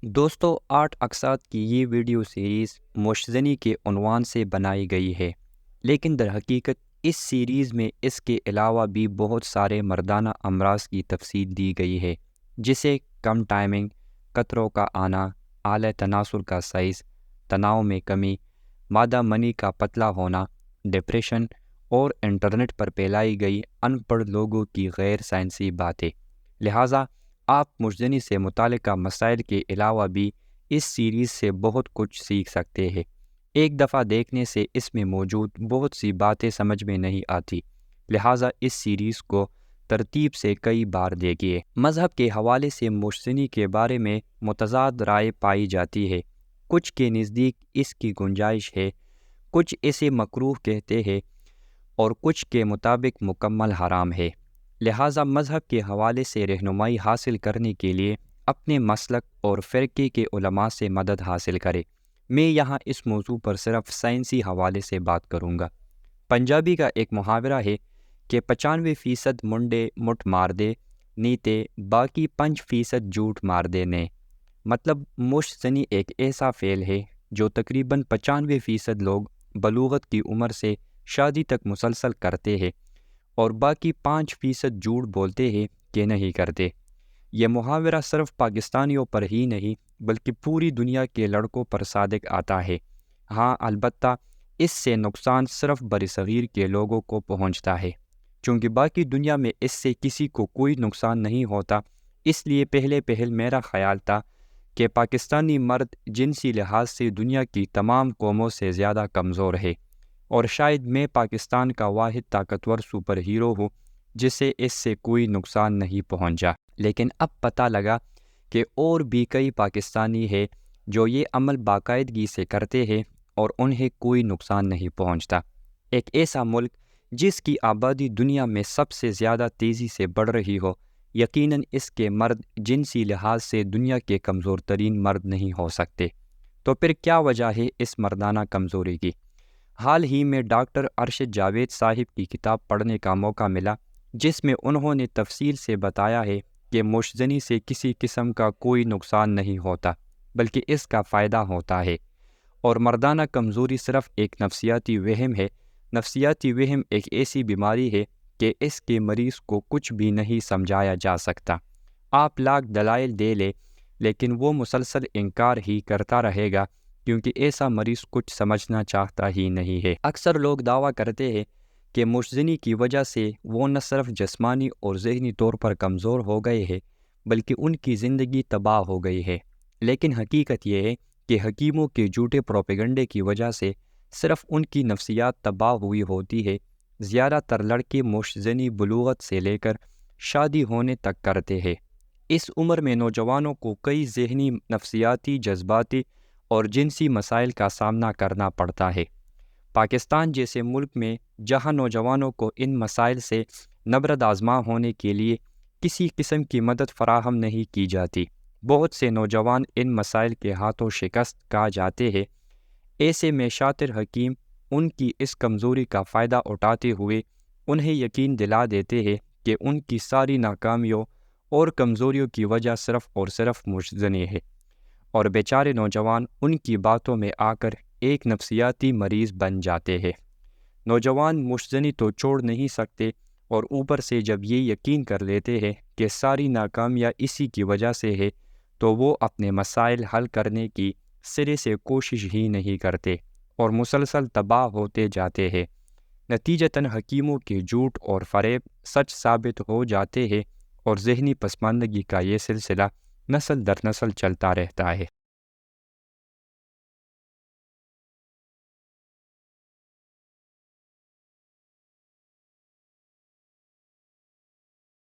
دوستو، 8 اقساط کی یہ ویڈیو سیریز مشزنی کے عنوان سے بنائی گئی ہے، لیکن در حقیقت اس سیریز میں اس کے علاوہ بھی بہت سارے مردانہ امراض کی تفصیل دی گئی ہے، جسے کم ٹائمنگ، قطروں کا آنا، اعلی تناسل کا سائز، تناؤ میں کمی، مادہ منی کا پتلا ہونا، ڈپریشن اور انٹرنیٹ پر پھیلائی گئی ان پڑھ لوگوں کی غیر سائنسی باتیں۔ لہٰذا آپ مشزنی سے متعلقہ مسائل کے علاوہ بھی اس سیریز سے بہت کچھ سیکھ سکتے ہیں۔ ایک دفعہ دیکھنے سے اس میں موجود بہت سی باتیں سمجھ میں نہیں آتی، لہٰذا اس سیریز کو ترتیب سے کئی بار دیکھیے۔ مذہب کے حوالے سے مشزنی کے بارے میں متضاد رائے پائی جاتی ہے۔ کچھ کے نزدیک اس کی گنجائش ہے، کچھ اسے مکروہ کہتے ہیں اور کچھ کے مطابق مکمل حرام ہے۔ لہٰذا مذہب کے حوالے سے رہنمائی حاصل کرنے کے لیے اپنے مسلک اور فرقے کے علماء سے مدد حاصل کرے۔ میں یہاں اس موضوع پر صرف سائنسی حوالے سے بات کروں گا۔ پنجابی کا ایک محاورہ ہے کہ 95% منڈے مٹ مار دے نیتے، باقی 5% جھوٹ مار دے نے۔ مطلب مشزنی ایک ایسا فعل ہے جو تقریباً 95% لوگ بلوغت کی عمر سے شادی تک مسلسل کرتے ہیں، اور باقی 5% جھوٹ بولتے ہیں کہ نہیں کرتے۔ یہ محاورہ صرف پاکستانیوں پر ہی نہیں بلکہ پوری دنیا کے لڑکوں پر صادق آتا ہے۔ ہاں، البتہ اس سے نقصان صرف برصغیر کے لوگوں کو پہنچتا ہے، چونکہ باقی دنیا میں اس سے کسی کو کوئی نقصان نہیں ہوتا۔ اس لیے پہل میرا خیال تھا کہ پاکستانی مرد جنسی لحاظ سے دنیا کی تمام قوموں سے زیادہ کمزور ہے، اور شاید میں پاکستان کا واحد طاقتور سپر ہیرو ہوں جسے اس سے کوئی نقصان نہیں پہنچا۔ لیکن اب پتہ لگا کہ اور بھی کئی پاکستانی ہیں جو یہ عمل باقاعدگی سے کرتے ہیں اور انہیں کوئی نقصان نہیں پہنچتا۔ ایک ایسا ملک جس کی آبادی دنیا میں سب سے زیادہ تیزی سے بڑھ رہی ہو، یقیناً اس کے مرد جنسی لحاظ سے دنیا کے کمزور ترین مرد نہیں ہو سکتے۔ تو پھر کیا وجہ ہے اس مردانہ کمزوری کی؟ حال ہی میں ڈاکٹر ارشد جاوید صاحب کی کتاب پڑھنے کا موقع ملا، جس میں انہوں نے تفصیل سے بتایا ہے کہ مشزنی سے کسی قسم کا کوئی نقصان نہیں ہوتا بلکہ اس کا فائدہ ہوتا ہے، اور مردانہ کمزوری صرف ایک نفسیاتی وہم ہے۔ نفسیاتی وہم ایک ایسی بیماری ہے کہ اس کے مریض کو کچھ بھی نہیں سمجھایا جا سکتا۔ آپ لاکھ دلائل دے لیں لیکن وہ مسلسل انکار ہی کرتا رہے گا، کیونکہ ایسا مریض کچھ سمجھنا چاہتا ہی نہیں ہے۔ اکثر لوگ دعویٰ کرتے ہیں کہ مشزنی کی وجہ سے وہ نہ صرف جسمانی اور ذہنی طور پر کمزور ہو گئے ہیں بلکہ ان کی زندگی تباہ ہو گئی ہے، لیکن حقیقت یہ ہے کہ حکیموں کے جھوٹے پروپیگنڈے کی وجہ سے صرف ان کی نفسیات تباہ ہوئی ہوتی ہے۔ زیادہ تر لڑکے مشزنی بلوغت سے لے کر شادی ہونے تک کرتے ہیں۔ اس عمر میں نوجوانوں کو کئی ذہنی، نفسیاتی، جذباتی اور جنسی مسائل کا سامنا کرنا پڑتا ہے۔ پاکستان جیسے ملک میں جہاں نوجوانوں کو ان مسائل سے نبرد آزما ہونے کے لیے کسی قسم کی مدد فراہم نہیں کی جاتی، بہت سے نوجوان ان مسائل کے ہاتھوں شکست کھا جاتے ہیں۔ ایسے میں شاطر حکیم ان کی اس کمزوری کا فائدہ اٹھاتے ہوئے انہیں یقین دلا دیتے ہیں کہ ان کی ساری ناکامیوں اور کمزوریوں کی وجہ صرف اور صرف مشزنی ہے، اور بیچارے نوجوان ان کی باتوں میں آ کر ایک نفسیاتی مریض بن جاتے ہیں۔ نوجوان مشزنی تو چھوڑ نہیں سکتے، اور اوپر سے جب یہ یقین کر لیتے ہیں کہ ساری ناکامیاں اسی کی وجہ سے ہے، تو وہ اپنے مسائل حل کرنے کی سرے سے کوشش ہی نہیں کرتے اور مسلسل تباہ ہوتے جاتے ہیں۔ نتیجتاً حکیموں کے جھوٹ اور فریب سچ ثابت ہو جاتے ہیں، اور ذہنی پسماندگی کا یہ سلسلہ نسل در نسل چلتا رہتا ہے۔